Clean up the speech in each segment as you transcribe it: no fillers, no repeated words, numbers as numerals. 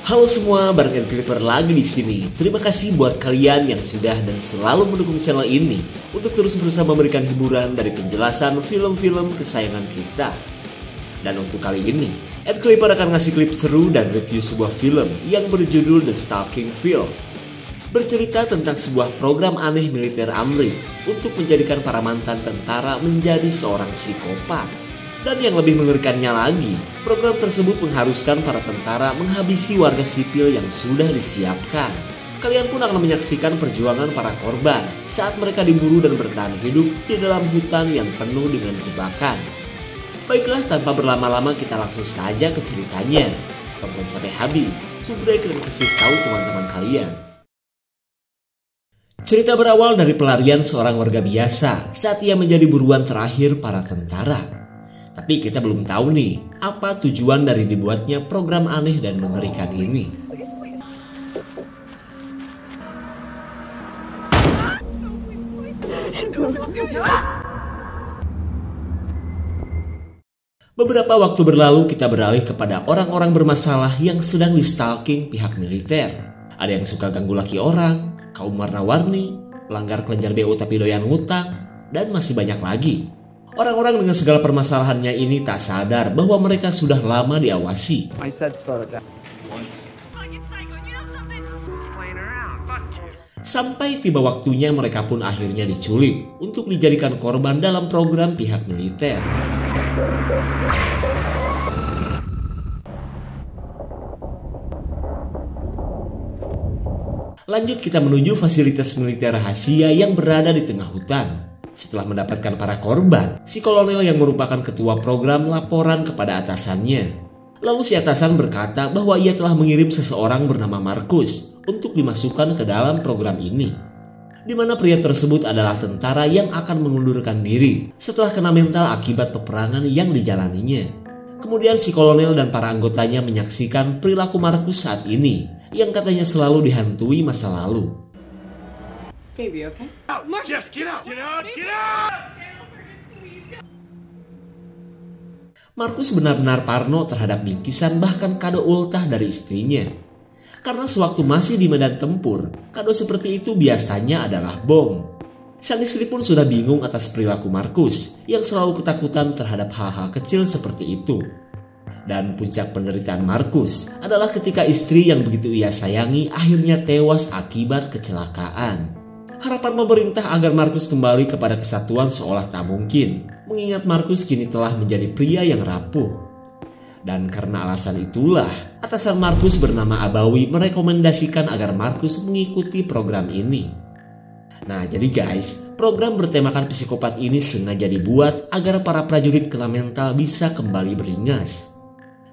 Halo semua, bareng Clipper lagi di sini. Terima kasih buat kalian yang sudah dan selalu mendukung channel ini untuk terus berusaha memberikan hiburan dari penjelasan film-film kesayangan kita. Dan untuk kali ini, Clipper akan ngasih klip seru dan review sebuah film yang berjudul The Stalking Film. Bercerita tentang sebuah program aneh militer Amrik untuk menjadikan para mantan tentara menjadi seorang psikopat. Dan yang lebih mengerikannya lagi, program tersebut mengharuskan para tentara menghabisi warga sipil yang sudah disiapkan. Kalian pun akan menyaksikan perjuangan para korban saat mereka diburu dan bertahan hidup di dalam hutan yang penuh dengan jebakan. Baiklah, tanpa berlama-lama kita langsung saja ke ceritanya. Tonton sampai habis, subrek dan kasih tahu teman-teman kalian. Cerita berawal dari pelarian seorang warga biasa saat ia menjadi buruan terakhir para tentara. Tapi kita belum tahu nih, apa tujuan dari dibuatnya program aneh dan mengerikan ini. Beberapa waktu berlalu kita beralih kepada orang-orang bermasalah yang sedang di-stalking pihak militer. Ada yang suka ganggu laki orang, kaum warna-warni, pelanggar kelenjar BU tapi doyan ngutang, dan masih banyak lagi. Orang-orang dengan segala permasalahannya ini tak sadar bahwa mereka sudah lama diawasi. Sampai tiba waktunya mereka pun akhirnya diculik untuk dijadikan korban dalam program pihak militer. Lanjut kita menuju fasilitas militer rahasia yang berada di tengah hutan. Setelah mendapatkan para korban, si kolonel yang merupakan ketua program laporan kepada atasannya. Lalu si atasan berkata bahwa ia telah mengirim seseorang bernama Markus untuk dimasukkan ke dalam program ini. Di mana pria tersebut adalah tentara yang akan mengundurkan diri setelah kena mental akibat peperangan yang dijalaninya. Kemudian si kolonel dan para anggotanya menyaksikan perilaku Markus saat ini yang katanya selalu dihantui masa lalu. Baby, okay? Just get out! Get out! Get out! Markus benar-benar parno terhadap bingkisan bahkan kado ultah dari istrinya. Karena sewaktu masih di medan tempur, kado seperti itu biasanya adalah bom. Sang istri pun sudah bingung atas perilaku Markus yang selalu ketakutan terhadap hal-hal kecil seperti itu. Dan puncak penderitaan Markus adalah ketika istri yang begitu ia sayangi akhirnya tewas akibat kecelakaan. Harapan pemerintah agar Markus kembali kepada kesatuan seolah tak mungkin, mengingat Markus kini telah menjadi pria yang rapuh. Dan karena alasan itulah, atasan Markus bernama Abawi merekomendasikan agar Markus mengikuti program ini. Nah jadi guys, program bertemakan psikopat ini sengaja dibuat agar para prajurit kena mental bisa kembali beringas.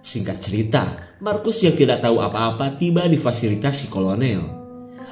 Singkat cerita, Markus yang tidak tahu apa-apa tiba di fasilitas si kolonel.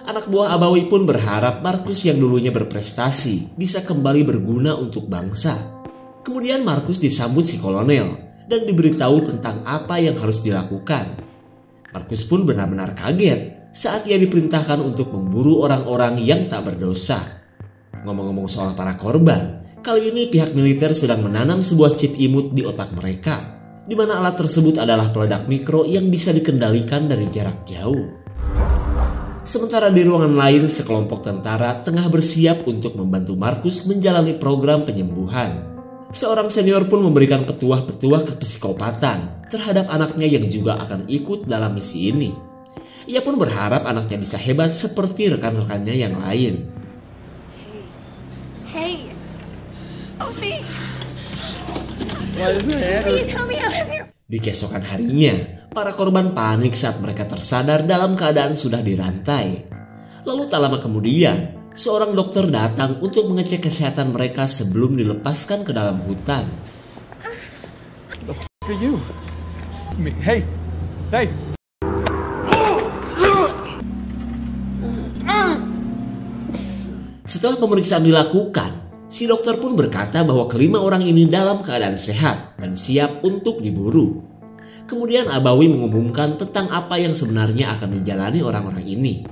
Anak buah Abawi pun berharap Markus yang dulunya berprestasi bisa kembali berguna untuk bangsa. Kemudian Markus disambut si kolonel dan diberitahu tentang apa yang harus dilakukan. Markus pun benar-benar kaget saat ia diperintahkan untuk memburu orang-orang yang tak berdosa. Ngomong-ngomong soal para korban, kali ini pihak militer sedang menanam sebuah chip imut di otak mereka, di mana alat tersebut adalah peledak mikro yang bisa dikendalikan dari jarak jauh. Sementara di ruangan lain, sekelompok tentara tengah bersiap untuk membantu Markus menjalani program penyembuhan. Seorang senior pun memberikan petuah-petuah kepsikopatan terhadap anaknya yang juga akan ikut dalam misi ini. Ia pun berharap anaknya bisa hebat seperti rekan-rekannya yang lain. Hey, help me! Please help me out of here! Di keesokan harinya, para korban panik saat mereka tersadar dalam keadaan sudah dirantai. Lalu tak lama kemudian, seorang dokter datang untuk mengecek kesehatan mereka sebelum dilepaskan ke dalam hutan. What the f*** are you? Hey! Hey! Setelah pemeriksaan dilakukan, si dokter pun berkata bahwa kelima orang ini dalam keadaan sehat dan siap untuk diburu. Kemudian Abawi mengumumkan tentang apa yang sebenarnya akan dijalani orang-orang ini.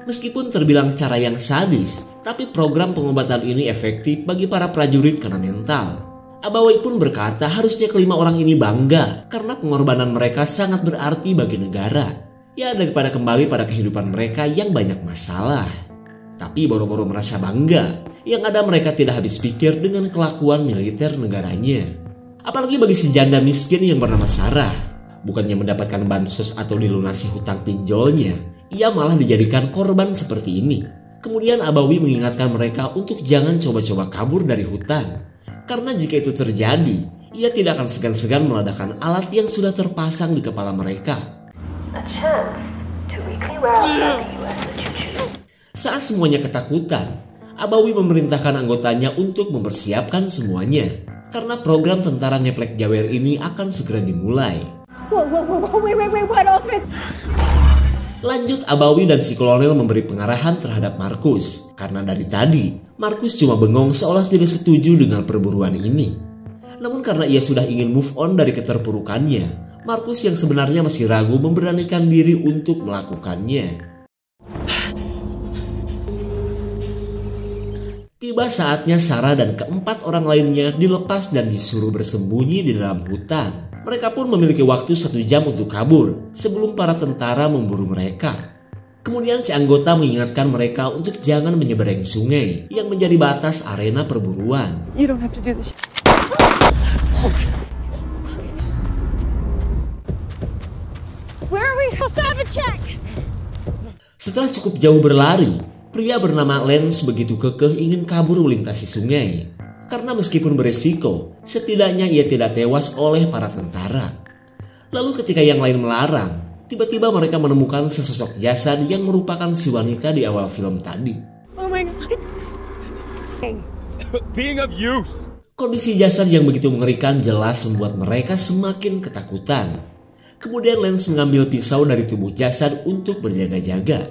Meskipun terbilang cara yang sadis, tapi program pengobatan ini efektif bagi para prajurit kena mental. Abawi pun berkata harusnya kelima orang ini bangga karena pengorbanan mereka sangat berarti bagi negara. Ya daripada kembali pada kehidupan mereka yang banyak masalah. Tapi boro-boro merasa bangga, yang ada mereka tidak habis pikir dengan kelakuan militer negaranya. Apalagi bagi si janda miskin yang bernama Sarah. Bukannya mendapatkan bansos atau dilunasi hutang pinjolnya, ia malah dijadikan korban seperti ini. Kemudian Abawi mengingatkan mereka untuk jangan coba-coba kabur dari hutan. Karena jika itu terjadi, ia tidak akan segan-segan meledakkan alat yang sudah terpasang di kepala mereka. Saat semuanya ketakutan, Abawi memerintahkan anggotanya untuk mempersiapkan semuanya. Karena program tentara ngeplek Jawer ini akan segera dimulai. Lanjut, Abawi dan si kolonel memberi pengarahan terhadap Markus. Karena dari tadi, Markus cuma bengong seolah tidak setuju dengan perburuan ini. Namun karena ia sudah ingin move on dari keterpurukannya, Markus yang sebenarnya masih ragu memberanikan diri untuk melakukannya. Tiba saatnya Sarah dan keempat orang lainnya dilepas dan disuruh bersembunyi di dalam hutan. Mereka pun memiliki waktu 1 jam untuk kabur sebelum para tentara memburu mereka. Kemudian si anggota mengingatkan mereka untuk jangan menyeberangi sungai yang menjadi batas arena perburuan. You don't have to do this. Where are we? I'll stop and check. Setelah cukup jauh berlari, pria bernama Lance begitu kekeh ingin kabur melintasi sungai. Karena meskipun beresiko, setidaknya ia tidak tewas oleh para tentara. Lalu ketika yang lain melarang, tiba-tiba mereka menemukan sesosok jasad yang merupakan si wanita di awal film tadi. Oh my God. Being of use. Kondisi jasad yang begitu mengerikan jelas membuat mereka semakin ketakutan. Kemudian Lance mengambil pisau dari tubuh jasad untuk berjaga-jaga.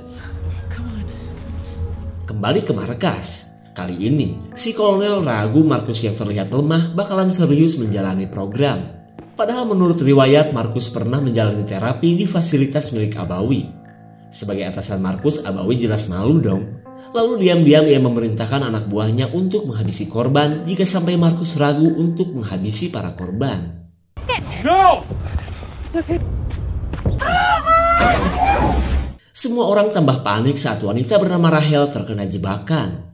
Kembali ke markas. Kali ini, si kolonel ragu Markus yang terlihat lemah bakalan serius menjalani program. Padahal menurut riwayat, Markus pernah menjalani terapi di fasilitas milik Abawi. Sebagai atasan Markus, Abawi jelas malu dong. Lalu diam-diam ia memerintahkan anak buahnya untuk menghabisi korban jika sampai Markus ragu untuk menghabisi para korban. No! Semua orang tambah panik saat wanita bernama Rahel terkena jebakan.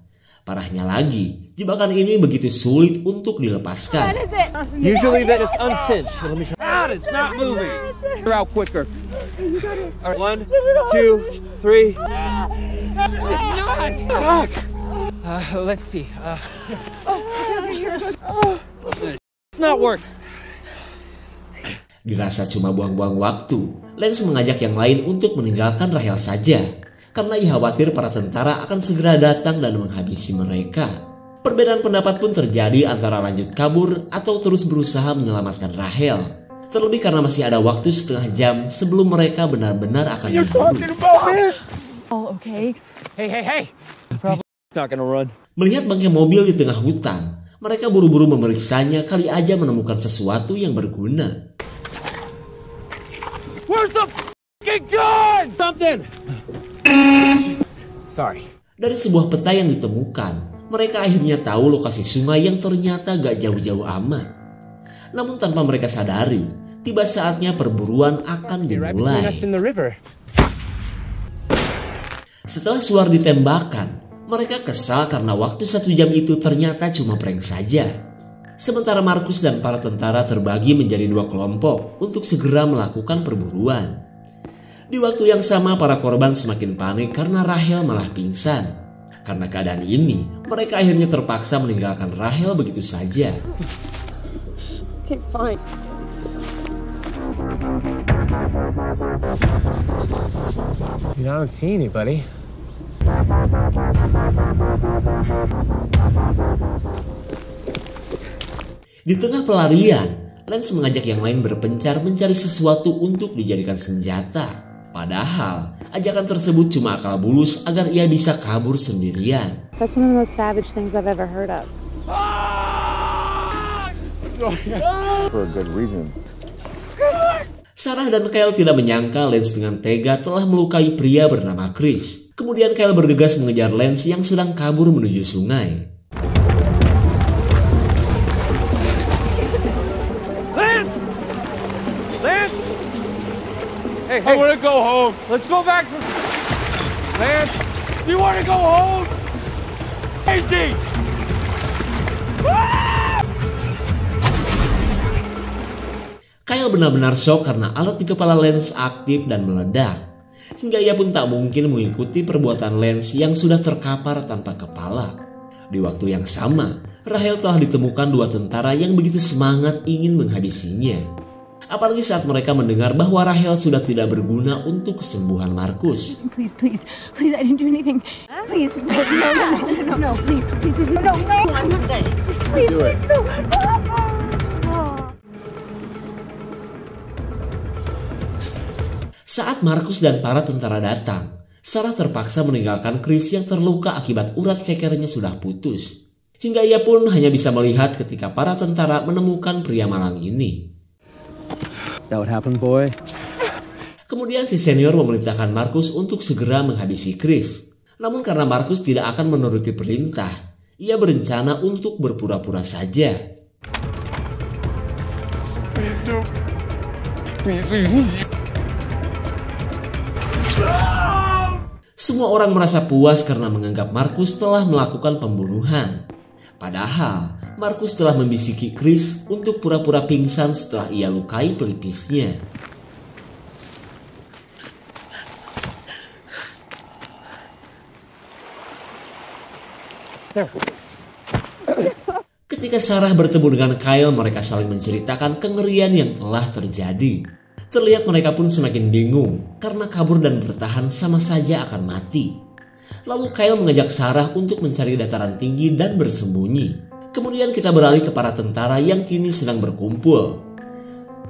Parahnya lagi, jebakan ini begitu sulit untuk dilepaskan. Usually that is uncinched. Let me try. It's not moving. You're out quicker. All right, 1, 2, 3. Fuck. Let's see. It's not working. Dirasa cuma buang-buang waktu, Lance mengajak yang lain untuk meninggalkan Rahel saja. Karena ia khawatir para tentara akan segera datang dan menghabisi mereka. Perbedaan pendapat pun terjadi antara lanjut kabur atau terus berusaha menyelamatkan Rahel. Terlebih karena masih ada waktu setengah jam sebelum mereka benar-benar akan diburu. Oh, okay. Hey. Probably it's not gonna run. Melihat bangkai mobil di tengah hutan, mereka buru-buru memeriksanya kali aja menemukan sesuatu yang berguna. Where's the fucking gun? Something. Sorry. Dari sebuah peta yang ditemukan, mereka akhirnya tahu lokasi sungai yang ternyata gak jauh-jauh amat. Namun tanpa mereka sadari, tiba saatnya perburuan akan dimulai. Setelah Suar ditembakkan, mereka kesal karena waktu 1 jam itu ternyata cuma prank saja. Sementara Markus dan para tentara terbagi menjadi 2 kelompok untuk segera melakukan perburuan. Di waktu yang sama para korban semakin panik karena Rahel malah pingsan. Karena keadaan ini, mereka akhirnya terpaksa meninggalkan Rahel begitu saja. Okay, fine. I don't see anybody. Di tengah pelarian, Lance mengajak yang lain berpencar mencari sesuatu untuk dijadikan senjata. Padahal, ajakan tersebut cuma akal bulus agar ia bisa kabur sendirian. That's one of the most savage things I've ever heard of. For a good reason. Sarah dan Kyle tidak menyangka Lance dengan tega telah melukai pria bernama Chris. Kemudian Kyle bergegas mengejar Lance yang sedang kabur menuju sungai. I want to go home. Let's go back. Lance, You want to go home? Easy. Kyle benar-benar shock karena alat di kepala Lance aktif dan meledak. Hingga ia pun tak mungkin mengikuti perbuatan Lance yang sudah terkapar tanpa kepala. Di waktu yang sama, Rahel telah ditemukan dua tentara yang begitu semangat ingin menghabisinya. Apalagi saat mereka mendengar bahwa Rahel sudah tidak berguna untuk kesembuhan Markus. Please, please, please, I didn't do anything. Please, no, please, no. Please, no. Saat Markus dan para tentara datang, Sarah terpaksa meninggalkan Chris yang terluka akibat urat cekernya sudah putus. Hingga ia pun hanya bisa melihat ketika para tentara menemukan pria malang ini. that would happen, boy. Kemudian si senior memerintahkan Markus untuk segera menghabisi Chris. Namun karena Markus tidak akan menuruti perintah, ia berencana untuk berpura-pura saja. Please do. Please. Semua orang merasa puas karena menganggap Markus telah melakukan pembunuhan. Padahal Markus telah membisiki Chris untuk pura-pura pingsan setelah ia lukai pelipisnya. Ketika Sarah bertemu dengan Kyle, mereka saling menceritakan kengerian yang telah terjadi. Terlihat mereka pun semakin bingung karena kabur dan bertahan sama saja akan mati. Lalu Kyle mengajak Sarah untuk mencari dataran tinggi dan bersembunyi. Kemudian kita beralih ke para tentara yang kini sedang berkumpul.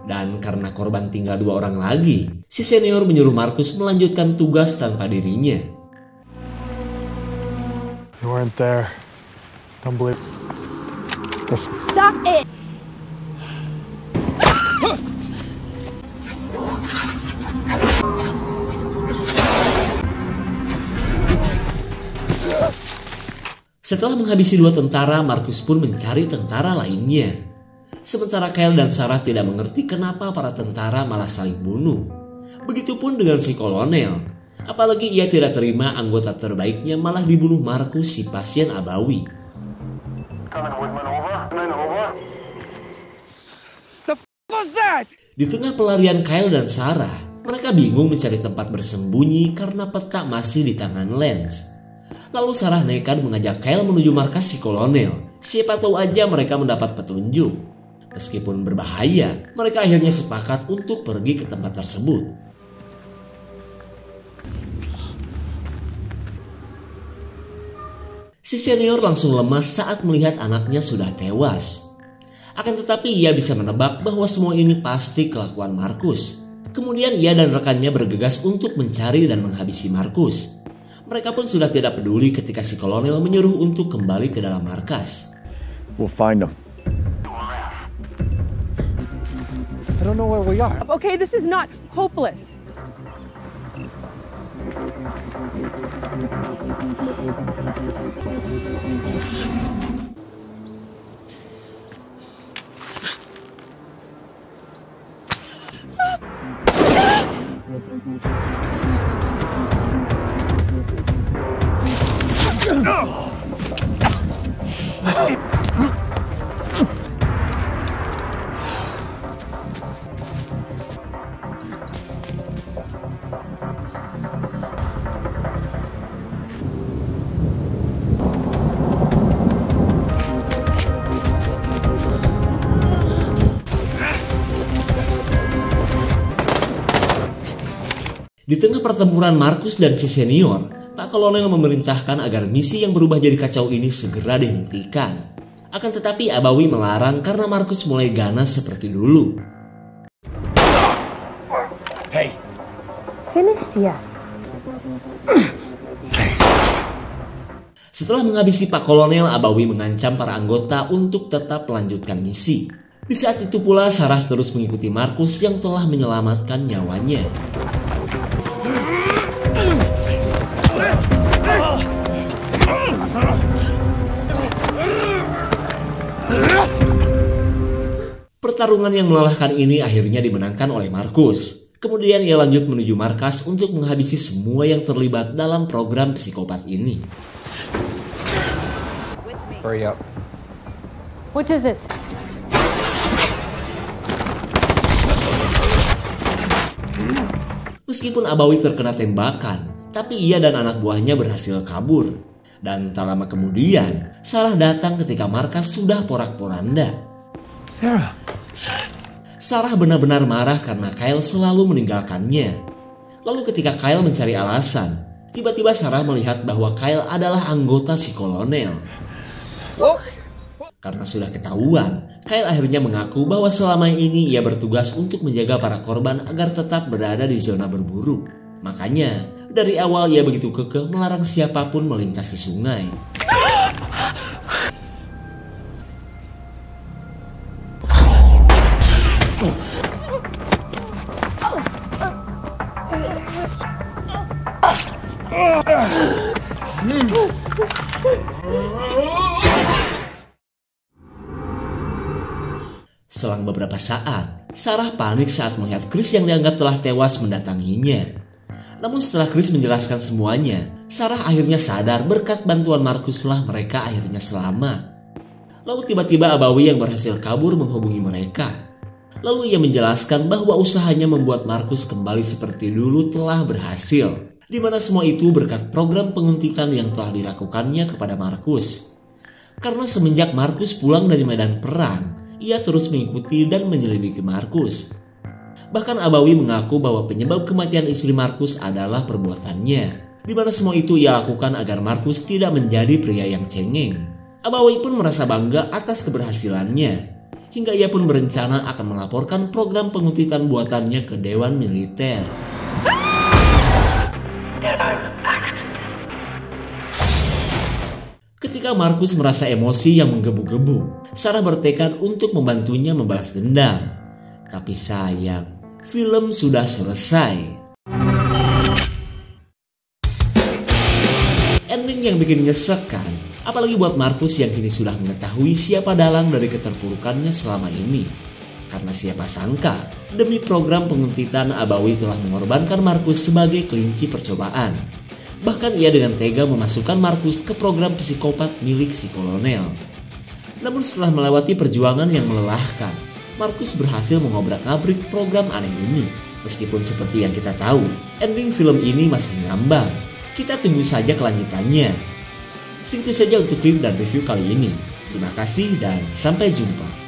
Dan karena korban tinggal 2 orang lagi, si senior menyuruh Markus melanjutkan tugas tanpa dirinya. You weren't there. Don't believe. Stop it! Setelah menghabisi 2 tentara, Markus pun mencari tentara lainnya. Sementara Kyle dan Sarah tidak mengerti kenapa para tentara malah saling bunuh. Begitupun dengan si kolonel. Apalagi ia tidak terima anggota terbaiknya malah dibunuh Markus, si pasien abawi. What's that? Di tengah pelarian Kyle dan Sarah, mereka bingung mencari tempat bersembunyi karena peta masih di tangan Lance. Lalu Sarah nekat mengajak Kyle menuju markas si kolonel. Siapa tahu aja mereka mendapat petunjuk. Meskipun berbahaya, mereka akhirnya sepakat untuk pergi ke tempat tersebut. Si senior langsung lemas saat melihat anaknya sudah tewas. Akan tetapi ia bisa menebak bahwa semua ini pasti kelakuan Markus. Kemudian ia dan rekannya bergegas untuk mencari dan menghabisi Markus. Mereka pun sudah tidak peduli ketika si kolonel menyuruh untuk kembali ke dalam markas. We'll find them. I don't know where we are. Okay, this is not hopeless. Di tengah pertempuran Markus dan si senior, Pak Kolonel memerintahkan agar misi yang berubah jadi kacau ini segera dihentikan. Akan tetapi Abawi melarang karena Markus mulai ganas seperti dulu. Hey. Finished yet? Setelah menghabisi Pak Kolonel, Abawi mengancam para anggota untuk tetap melanjutkan misi. Di saat itu pula Sarah terus mengikuti Markus yang telah menyelamatkan nyawanya. Pertarungan yang melelahkan ini akhirnya dimenangkan oleh Markus. Kemudian ia lanjut menuju markas untuk menghabisi semua yang terlibat dalam program psikopat ini. Hurry up. What is it? Meskipun Abawi terkena tembakan, tapi ia dan anak buahnya berhasil kabur. Dan tak lama kemudian, Sarah datang ketika markas sudah porak-poranda. Sarah benar-benar marah karena Kyle selalu meninggalkannya. Lalu ketika Kyle mencari alasan, tiba-tiba Sarah melihat bahwa Kyle adalah anggota si kolonel. Karena sudah ketahuan, Kyle akhirnya mengaku bahwa selama ini ia bertugas untuk menjaga para korban agar tetap berada di zona berburu. Makanya, dari awal ia begitu kekeh melarang siapapun melintasi sungai. Selang beberapa saat, Sarah panik saat melihat Chris yang dianggap telah tewas mendatanginya. Namun setelah Chris menjelaskan semuanya, Sarah akhirnya sadar berkat bantuan Markuslah mereka akhirnya selamat. Lalu tiba-tiba Abawi yang berhasil kabur menghubungi mereka. Lalu ia menjelaskan bahwa usahanya membuat Markus kembali seperti dulu telah berhasil, di mana semua itu berkat program penguntitan yang telah dilakukannya kepada Markus. Karena semenjak Markus pulang dari medan perang, ia terus mengikuti dan menyelidiki Markus. Bahkan Abawi mengaku bahwa penyebab kematian istri Markus adalah perbuatannya, di mana semua itu ia lakukan agar Markus tidak menjadi pria yang cengeng. Abawi pun merasa bangga atas keberhasilannya, hingga ia pun berencana akan melaporkan program penguntitan buatannya ke Dewan Militer. Ketika Markus merasa emosi yang menggebu-gebu, Sarah bertekad untuk membantunya membalas dendam. Tapi sayang, film sudah selesai. Ending yang bikin nyesek kan? Apalagi buat Markus yang kini sudah mengetahui siapa dalang dari keterpurukannya selama ini. Karena siapa sangka, demi program penguntitan Abawi telah mengorbankan Markus sebagai kelinci percobaan. Bahkan ia dengan tega memasukkan Markus ke program psikopat milik si kolonel. Namun setelah melewati perjuangan yang melelahkan, Markus berhasil mengobrak-abrik program aneh ini. Meskipun seperti yang kita tahu, ending film ini masih ngambang. Kita tunggu saja kelanjutannya. Segitu saja untuk klip dan review kali ini. Terima kasih dan sampai jumpa.